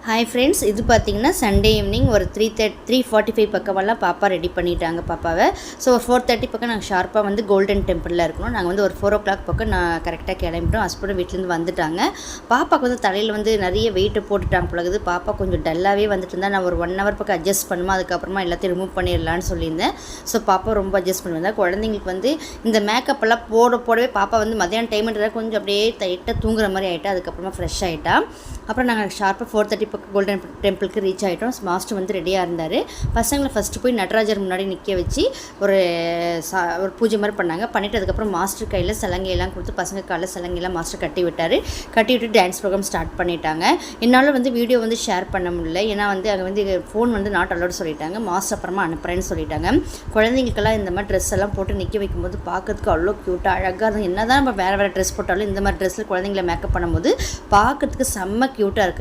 Hi friends, இது பார்த்தீங்கன்னா Sunday evening ஒரு 3:45 பக்கமெல்லாம் பாப்பா ரெடி பண்ணிட்டாங்க பாப்பாவை. ஸோ 4:30 பக்கம் நாங்கள் ஷார்ப்பாக வந்து கோல்டன் டெம்பிளில் இருக்கணும். நாங்கள் வந்து ஒரு 4 o'clock பக்கம் நான் கரெக்டாக கிளம்பிட்டோம். ஹஸ்பண்டும் வீட்டிலேருந்து வந்துட்டாங்க. பாப்பாவுக்கு வந்து தலையில் வந்து நிறைய வெயிட்டு போட்டுட்டாங்க பழகுது. பாப்பா கொஞ்சம் டல்லாகவே வந்துட்டு இருந்தால் நான் ஒரு 1 hour பக்கம் அட்ஜஸ்ட் பண்ணுமா, அதுக்கப்புறமா எல்லாத்தையும் ரிமூவ் பண்ணிடலான்னு சொல்லியிருந்தேன். ஸோ பாப்பா ரொம்ப அட்ஜஸ்ட் பண்ணி வந்தால் குழந்தைங்களுக்கு வந்து இந்த மேக்கப்பெல்லாம் போடவே பாப்பா வந்து மதியானம் டைம்ன்றத கொஞ்சம் அப்படியே டைட்டாக தூங்குற மாதிரி ஆகிட்டா. அதுக்கப்புறமா ஃப்ரெஷ் ஆகிட்டா. அப்புறம் நாங்கள் ஷார்ப்பாக 4:30 பக்கம் கோல்டன் டெம்பிளுக்கு ரீச் ஆகிட்டோம். மாஸ்டர் வந்து ரெடியாக இருந்தார். பசங்களை ஃபஸ்ட்டு போய் நடராஜர் முன்னாடி நிற்க வச்சு ஒரு பூஜை மாதிரி பண்ணாங்க. பண்ணிவிட்டு அதுக்கப்புறம் மாஸ்டர் கையில் சலங்கையெல்லாம் கொடுத்து பசங்க காலையில் சலங்கையெல்லாம் மாஸ்டர் கட்டி விட்டார். கட்டி விட்டு டான்ஸ் ப்ரோக்ராம் ஸ்டார்ட் பண்ணிட்டாங்க. என்னால் வந்து வீடியோ வந்து ஷேர் பண்ண முடியல. ஏன்னா வந்து அங்கே வந்து ஃபோன் வந்து நாட் அலோடு சொல்லிட்டாங்க. மாஸ்டர் அப்புறமா அனுப்புகிறேன்னு சொல்லிட்டாங்க. குழந்தைங்களுக்கெல்லாம் இந்த மாதிரி ட்ரெஸ் எல்லாம் போட்டு நிற்க வைக்கும்போது பார்க்கறதுக்கு அவ்வளோ க்யூட்டாக அழகாக இருக்கும். என்ன தான் நம்ம வேறு ட்ரெஸ் போட்டாலும் இந்த மாதிரி ட்ரெஸ்ஸில் குழந்தைங்களை மேக்கப் பண்ணும்போது பார்க்கறதுக்கு செம்ம க்யூட்டாக இருக்கிறாங்க.